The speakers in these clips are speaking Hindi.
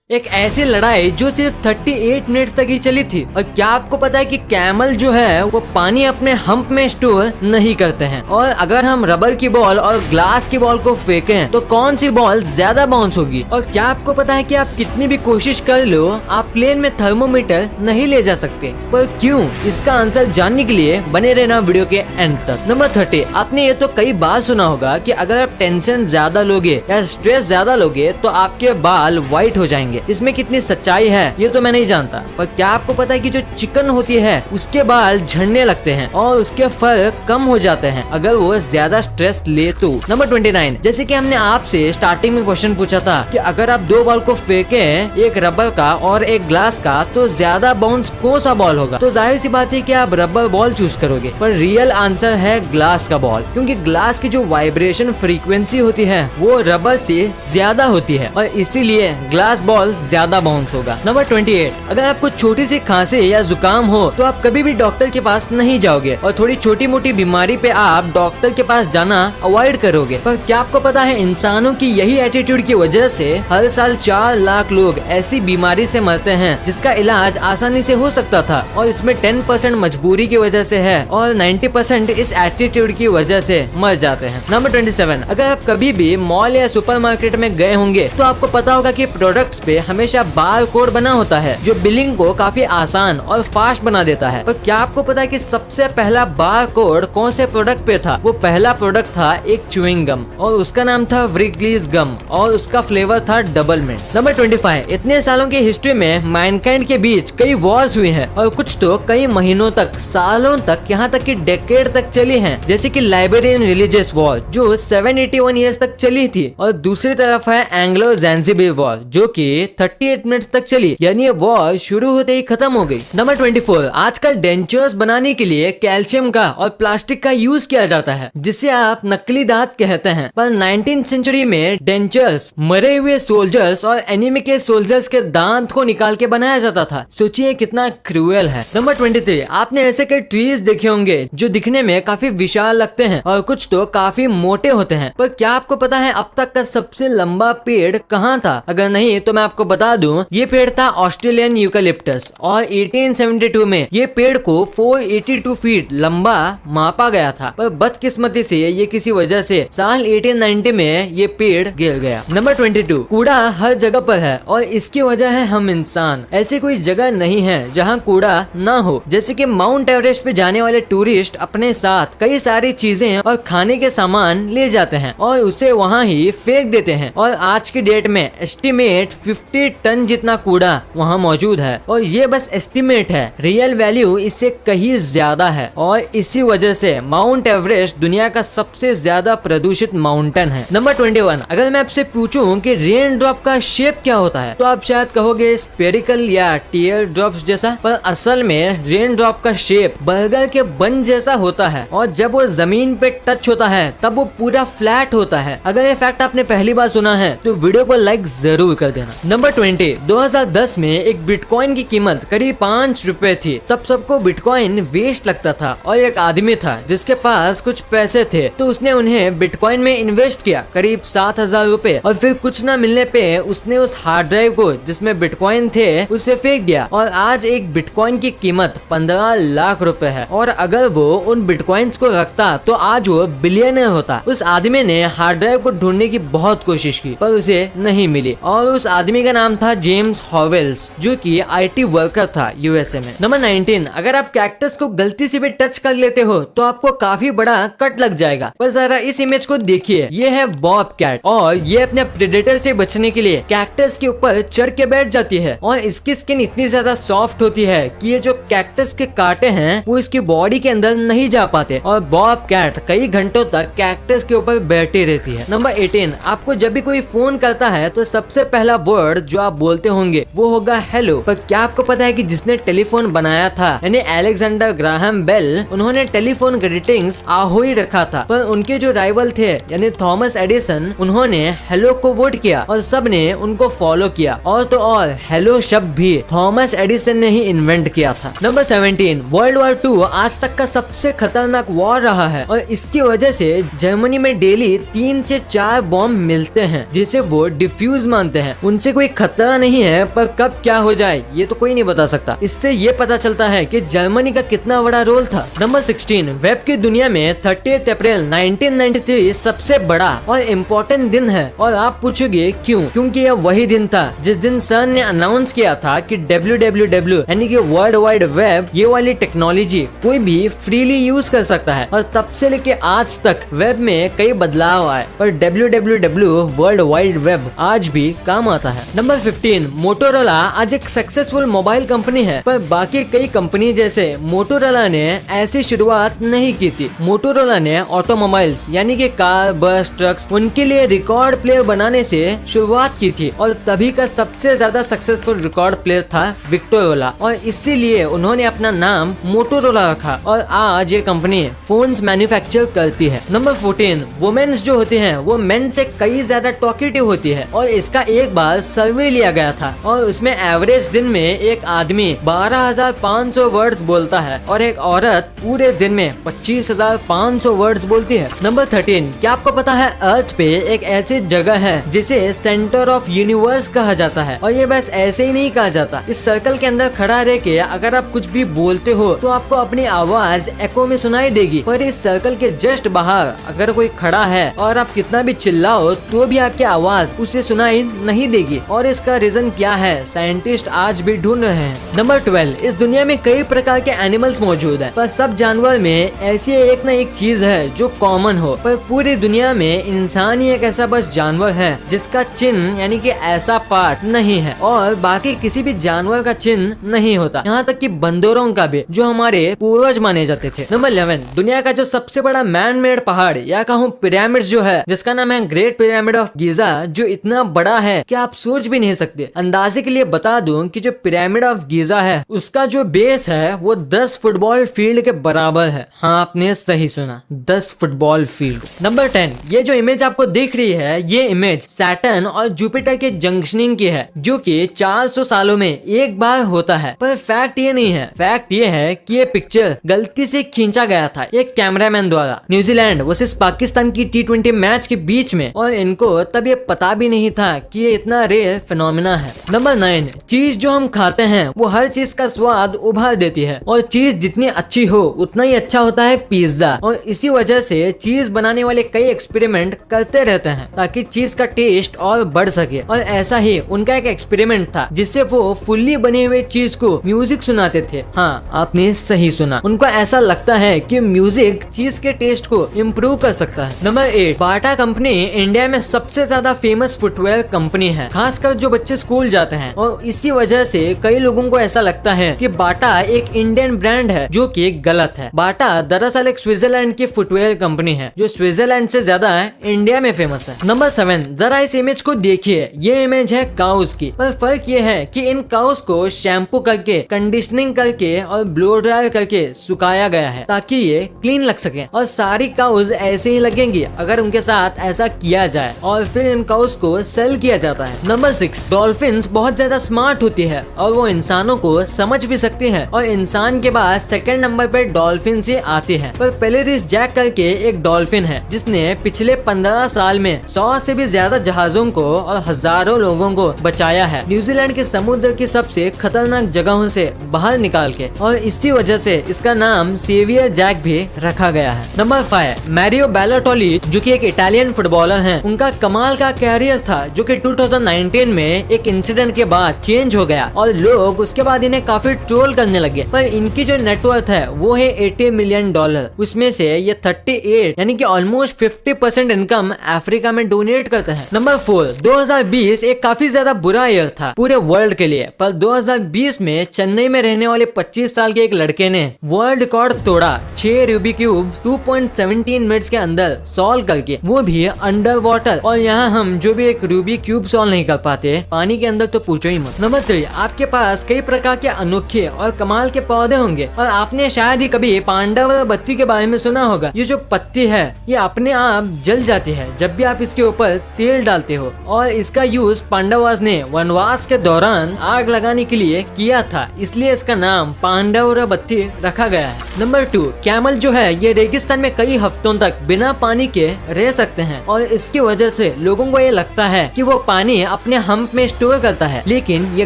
एक ऐसी लड़ाई जो सिर्फ 38 मिनट्स तक ही चली थी। और क्या आपको पता है कि कैमल जो है वो पानी अपने हम्प में स्टोर नहीं करते हैं। और अगर हम रबर की बॉल और ग्लास की बॉल को फेंकें तो कौन सी बॉल ज्यादा बाउंस होगी। और क्या आपको पता है कि आप कितनी भी कोशिश कर लो आप प्लेन में थर्मोमीटर नहीं ले जा सकते। पर क्यों, इसका आंसर जानने के लिए बने रहना वीडियो के एंड तक। नंबर 30, आपने ये तो कई बार सुना होगा कि अगर आप टेंशन ज्यादा लोगे या स्ट्रेस ज्यादा लोगे तो आपके बाल व्हाइट हो जाएंगे। इसमें कितनी सच्चाई है ये तो मैं नहीं जानता, पर क्या आपको पता है कि जो चिकन होती है उसके बाल झड़ने लगते हैं और उसके फर कम हो जाते हैं अगर वो ज्यादा स्ट्रेस ले तो। नंबर 29, जैसे कि हमने आपसे स्टार्टिंग में क्वेश्चन पूछा था कि अगर आप दो बॉल को फेंके, एक रबर का और एक ग्लास का, तो ज्यादा बाउंस कौन सा बॉल होगा। तो जाहिर सी बात है कि आप रबर बॉल चूज करोगे, पर रियल आंसर है ग्लास का बॉल, क्योंकि ग्लास की जो वाइब्रेशन फ्रीक्वेंसी होती है वो रबर से ज्यादा होती है और इसीलिए ग्लास बॉल ज्यादा बाउंस होगा। नंबर 28, अगर आपको छोटी सी खांसी या जुकाम हो तो आप कभी भी डॉक्टर के पास नहीं जाओगे और थोड़ी छोटी मोटी बीमारी पे आप डॉक्टर के पास जाना अवॉइड करोगे। पर क्या आपको पता है इंसानों की यही एटीट्यूड की वजह से हर साल 4 लाख लोग ऐसी बीमारी से मरते हैं जिसका इलाज आसानी से हो सकता था, और इसमें 10% मजबूरी की वजह से है और 90% इस एटीट्यूड की वजह से मर जाते हैं। नंबर 27, अगर आप कभी भी मॉल या सुपरमार्केट में गए होंगे तो आपको पता होगा कि प्रोडक्ट्स पे हमेशा बार कोड बना होता है जो बिलिंग को काफी आसान और फास्ट बना देता है। पर क्या आपको पता है कि सबसे पहला बार कोड कौन से प्रोडक्ट पे था। वो पहला प्रोडक्ट था एक च्युइंग गम और उसका नाम था व्रिगलीज गम और उसका फ्लेवर था डबल मिंट। नंबर 25, इतने सालों की हिस्ट्री में मैनकाइंड के बीच कई वॉर्स हुई हैं और कुछ तो कई महीनों तक, सालों तक, यहाँ तक कि डेकेड तक चली हैं, जैसे कि लाइबेरियन रिलीजियस वॉर जो 781 ईयर्स तक चली थी, और दूसरी तरफ है एंग्लो ज़ैंज़िबार वॉर जो कि 38 मिनट्स तक चली, यानी ये वॉर शुरू होते ही खत्म हो गई। नंबर 24, आजकल डेंचर्स बनाने के लिए कैल्शियम का और प्लास्टिक का यूज किया जाता है जिसे आप नकली दांत कहते हैं। पर 19th सेंचुरी में डेंचर्स मरे हुए सोल्जर्स और एनिमी के सोल्जर्स के दांत को निकाल के बनाया जाता था। सोचिए कितना क्रूएल है। नंबर 23, आपने ऐसे कई ट्रीज देखे होंगे जो दिखने में काफी विशाल लगते हैं और कुछ तो काफी मोटे होते हैं। पर क्या आपको पता है अब तक का सबसे लंबा पेड़ कहाँ था? अगर नहीं तो मैं आपको बता दूं, ये पेड़ था ऑस्ट्रेलियन यूकलिप्टस और 1872 में ये पेड़ को 482 फीट लंबा मापा गया था। पर बदकिस्मती से ये किसी वजह से साल 1890 में ये पेड़ गिर गया। नंबर 22, कूड़ा हर जगह पर है और इसकी वजह है हम इंसान। ऐसी कोई जगह नहीं है जहाँ कूड़ा ना हो। जैसे कि माउंट एवरेस्ट पे जाने वाले टूरिस्ट अपने साथ कई सारी चीजें और खाने के सामान ले जाते हैं और उसे वहाँ ही फेंक देते हैं, और आज की डेट में एस्टिमेट 50 टन जितना कूड़ा वहाँ मौजूद है। और ये बस एस्टिमेट है, रियल वैल्यू इससे कहीं ज्यादा है, और इसी वजह से माउंट एवरेस्ट दुनिया का सबसे ज्यादा प्रदूषित माउंटेन है। नंबर 21, अगर मैं आपसे पूछूं कि रेन ड्रॉप का शेप क्या होता है तो आप शायद कहोगे स्फेरिकल या टीयर ड्रॉप्स जैसा, पर असल में रेन ड्रॉप का शेप बर्गर के बन जैसा होता है और जब वो जमीन पे टच होता है तब वो पूरा फ्लैट होता है। अगर ये फैक्ट आपने पहली बार सुना है तो वीडियो को लाइक जरूर कर देना। नंबर 20, 2010 में एक बिटकॉइन की कीमत करीब 5 रुपए थी। तब सबको बिटकॉइन वेस्ट लगता था और एक आदमी था जिसके पास कुछ पैसे थे तो उसने उन्हें बिटकॉइन में इन्वेस्ट किया करीब 7,000 रुपए, और फिर कुछ न मिलने पे उसने उस हार्ड ड्राइव को जिसमें बिटकॉइन थे उसे फेंक दिया, और आज एक बिटकॉइन की कीमत 15 लाख रुपए है। और अगर वो उन बिटकॉइंस को रखता तो आज वो बिलियनर होता। उस आदमी ने हार्ड ड्राइव को ढूंढने की बहुत कोशिश की पर उसे नहीं मिली, और उस आदमी का नाम था जेम्स हॉवेल्स जो कि IT वर्कर था USA में। नंबर 19, अगर आप कैक्टस को गलती से भी टच कर लेते हो तो आपको काफी बड़ा कट लग जाएगा। पर जरा इस इमेज को देखिए, ये है बॉब कैट और ये अपने प्रेडेटर से बचने के लिए कैक्टस के ऊपर चढ़ के बैठ जाती है, और इसकी स्किन इतनी ज्यादा सॉफ्ट होती है कि ये जो कैक्टस के कांटे हैं वो इसकी बॉडी के अंदर नहीं जा पाते, और बॉब कैट कई घंटों तक कैक्टस के ऊपर बैठी रहती है। नंबर 18, आपको जब भी कोई फोन करता है तो सबसे पहला वर्ड जो आप बोलते होंगे वो होगा हेलो। पर क्या आपको पता है कि जिसने टेलीफोन बनाया था यानी अलेक्जेंडर ग्राहम बेल, उन्होंने टेलीफोन ग्रीटिंग्स आहोई रखा था, पर उनके जो राइवल थे यानी थॉमस एडिसन, उन्होंने हेलो को वोट किया और सब ने उनको फॉलो किया, और तो और हेलो शब्द भी थॉमस एडिसन ने ही इन्वेंट किया था। नंबर 17, वर्ल्ड वॉर 2 आज तक का सबसे खतरनाक वॉर रहा है और इसकी वजह से जर्मनी में डेली 3 से 4 बॉम्ब मिलते हैं जिसे वो डिफ्यूज मानते हैं। उनसे कोई खतरा नहीं है, पर कब क्या हो जाए ये तो कोई नहीं बता सकता। इससे ये पता चलता है कि जर्मनी का कितना बड़ा रोल था। नंबर 16, वेब की दुनिया में 30 अप्रैल 1993 सबसे बड़ा और इम्पोर्टेंट दिन है। और आप पूछोगे क्यों? क्योंकि यह वही दिन था जिस दिन सन ने अनाउंस किया था कि www यानी कि वर्ल्ड वाइड वेब, ये वाली टेक्नोलॉजी कोई भी फ्रीली यूज कर सकता है। और तब से लेके आज तक वेब में कई बदलाव आए, पर www वर्ल्ड वाइड वेब आज भी काम आता है। नंबर 15, मोटोरोला आज एक सक्सेसफुल मोबाइल कंपनी है, पर बाकी कई कंपनी जैसे मोटोरोला ने ऐसी शुरुआत नहीं की थी। मोटोरोला ने ऑटोमोबाइल्स यानी कि कार, बस, ट्रक्स, उनके लिए रिकॉर्ड प्लेयर बनाने से शुरुआत की थी और तभी का सबसे ज्यादा सक्सेसफुल रिकॉर्ड प्लेयर था विक्टोरोला, और इसीलिए उन्होंने अपना नाम मोटोरोला रखा और आज ये कंपनी फोन्स मैन्युफैक्चर करती है। नंबर 14, वुमेन्स जो होती हैं वो मेन से कई ज्यादा टॉकेटिव होती है और इसका एक बार सर्वे लिया गया था और उसमें एवरेज दिन में एक आदमी 12,500 वर्ड्स बोलता है और एक औरत पूरे दिन में 25,500 वर्ड्स बोलती है। नंबर 13, क्या आपको पता है अर्थ पे एक ऐसी जगह है जिसे सेंटर ऑफ यूनिवर्स कहा जाता है, और ये बस ऐसे ही नहीं कहा जाता। इस सर्कल के अंदर खड़ा रह के अगर आप कुछ भी बोलते हो तो आपको अपनी आवाज एको में सुनाई देगी, पर इस सर्कल के जस्ट बाहर अगर कोई खड़ा है और आप कितना भी चिल्लाओ तो भी आपकी आवाज उसे सुनाई नहीं देगी। और इसका रीजन क्या है साइंटिस्ट आज भी ढूंढ रहे हैं। नंबर 12, इस दुनिया में कई प्रकार के एनिमल्स मौजूद है, पर सब जानवर में ऐसी एक न एक चीज है जो कॉमन हो, पर पूरी दुनिया में इंसान ही एक ऐसा बस जानवर है जिसका चिन्ह यानी कि ऐसा पार्ट नहीं है और बाकी किसी भी जानवर का चिन्ह नहीं होता, यहाँ तक कि बंदरों का भी, जो हमारे पूर्वज माने जाते थे। नंबर 11, दुनिया का जो सबसे बड़ा मैन मेड पहाड़ या कहूँ पिरामिड जो है, जिसका नाम है ग्रेट पिरामिड ऑफ गीजा, जो इतना बड़ा है कि आप सोच भी नहीं सकते। अंदाजे के लिए बता दूं कि जो पिरामिड ऑफ गीजा है उसका जो बेस है वो 10 फुटबॉल फील्ड के बराबर है। हाँ, आपने सही सुना, 10 फुटबॉल फील्ड। नंबर 10, ये जो इमेज आपको दिख रही है ये इमेज सैटर्न और जुपिटर के जंक्शनिंग की है, जो कि 400 सालों में एक बार होता है। पर फैक्ट ये नहीं है, फैक्ट ये है कि ये पिक्चर गलती से खींचा गया था एक कैमरामैन द्वारा न्यूजीलैंड वर्सेस पाकिस्तान की T20 मैच के बीच में, और इनको तब ये पता भी नहीं था कि ये इतना रेयर फिनोमिना है। नंबर 9, चीज जो हम खाते हैं वो हर चीज का स्वाद उभार देती है, और चीज जितनी अच्छी हो उतना ही अच्छा होता है पिज्जा, और इसी वजह से चीज बनाने वाले कई एक्सपेरिमेंट करते रहते हैं ताकि चीज का टेस्ट और बढ़ सके। और ऐसा ही उनका एक एक्सपेरिमेंट था जिससे वो फुल्ली बने हुए चीज को म्यूजिक सुनाते थे। हाँ, आपने सही सुना, उनको ऐसा लगता है कि म्यूजिक चीज के टेस्ट को इम्प्रूव कर सकता है। नंबर 8, बाटा कंपनी इंडिया में सबसे ज्यादा फेमस फुटवेयर कंपनी है, खासकर जो बच्चे स्कूल जाते हैं, और इसी वजह से कई लोगों को ऐसा लगता है कि बाटा एक इंडियन ब्रांड है, जो कि गलत है। बाटा दरअसल एक स्विट्जरलैंड की फुटवेयर कंपनी है जो स्विट्जरलैंड से ज्यादा इंडिया में फेमस है। नंबर 7, जरा इस इमेज को देखिए, ये इमेज है काउस की, पर फर्क ये है कि इन काउस को शैम्पू करके, कंडीशनिंग करके और ब्लो ड्राई करके सुखाया गया है ताकि ये क्लीन लग सके, और सारी काउस ऐसे ही लगेंगी अगर उनके साथ ऐसा किया जाए, और फिर इन काउस को सेल किया जाता है। नंबर 6, डॉल्फिन्स बहुत ज्यादा स्मार्ट होती है और वो इंसानों को समझ भी सकती है, और इंसान के बाद सेकंड नंबर पे डॉल्फिन से आती है। पर पेलेरिस जैक करके एक डॉल्फिन है जिसने पिछले 15 साल में 100 से भी ज्यादा जहाजों को और हजारों लोगों को बचाया है न्यूजीलैंड के समुद्र की सबसे खतरनाक जगहों से बाहर निकाल के, और इसी वजह से इसका नाम सेवियर जैक भी रखा गया है। नंबर 5, मैरियो बैलोटेली जो कि एक इटालियन फुटबॉलर हैं, उनका कमाल का कैरियर था जो कि 2019 में एक इंसिडेंट के बाद चेंज हो गया और लोग उसके बाद इन्हें काफी ट्रोल करने लगे। पर इनकी जो नेटवर्थ है वो है $80 मिलियन, उसमें से ये 38 यानी कि ऑलमोस्ट 50% इनकम अफ्रीका में डोनेट करते हैं। नंबर 4, 2020 एक काफी ज्यादा बुरा ईयर था पूरे वर्ल्ड के लिए, पर 2020 में चेन्नई में रहने वाले 25 साल के एक लड़के ने वर्ल्ड रिकॉर्ड तोड़ा, 6 रूबिक क्यूब 2.17 मिनट्स के अंदर सॉल्व करके, वो भी अंडर वाटर। और यहाँ हम जो भी एक रूबिक क्यूब सॉल्व नहीं कर पाते पानी के अंदर तो पूछो ही मत। नंबर 3, आपके पास कई प्रकार के अनोखे और कमाल के पौधे होंगे और आपने शायद ही कभी पांडव बत्ती के बारे में सुना होगा। ये जो पत्ती है ये अपने आप जल जाती है जब भी आप इसके ऊपर तेल डालते हो, और इसका यूज पांडवास ने वनवास के दौरान आग लगाने के लिए किया था, इसलिए इसका नाम पांडव बत्ती रखा गया है। नंबर 2, कैमल जो है ये रेगिस्तान में कई हफ्तों तक बिना पानी के रह सकते हैं, और इसकी वजह से लोगों को ये लगता है कि वो पानी अपने अपने हम्प में स्टोर करता है, लेकिन ये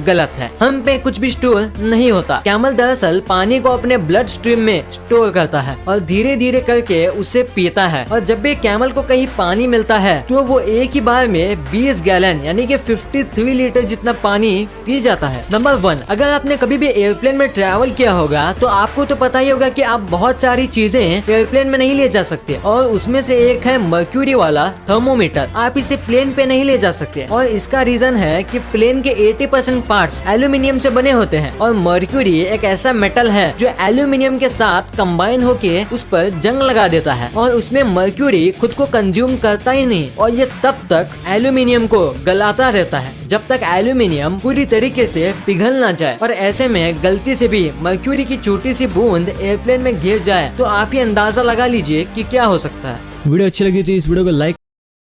गलत है। हम्प में कुछ भी स्टोर नहीं होता। कैमल दरअसल पानी को अपने ब्लड स्ट्रीम में स्टोर करता है और धीरे धीरे करके उसे पीता है। और जब भी कैमल को कहीं पानी मिलता है तो वो एक ही बार में 20 गैलन यानी कि 53 लीटर जितना पानी पी जाता है। नंबर 1, अगर आपने कभी भी एयरप्लेन में ट्रैवल किया होगा तो आपको तो पता ही होगा कि आप बहुत सारी चीजें एयरप्लेन में नहीं ले जा सकते, और उसमें से एक है मर्क्यूरी वाला थर्मोमीटर। आप इसे प्लेन पे नहीं ले जा सकते, और इसका रीजन है कि प्लेन के 80% पार्ट्स एल्यूमिनियम से बने होते हैं, और मर्क्यूरी एक ऐसा मेटल है जो एल्यूमिनियम के साथ कंबाइन होके उस पर जंग लगा देता है, और उसमें मर्क्यूरी खुद को कंज्यूम करता ही नहीं, और ये तब तक एल्यूमिनियम को गलाता रहता है जब तक एल्यूमिनियम पूरी तरीके से पिघल ना जाए। और ऐसे में गलती से भी मर्क्यूरी की छोटी सी बूंद एयरप्लेन में गिर जाए तो आप ही अंदाजा लगा लीजिए कि क्या हो सकता है। वीडियो अच्छी लगी थी इस वीडियो को लाइक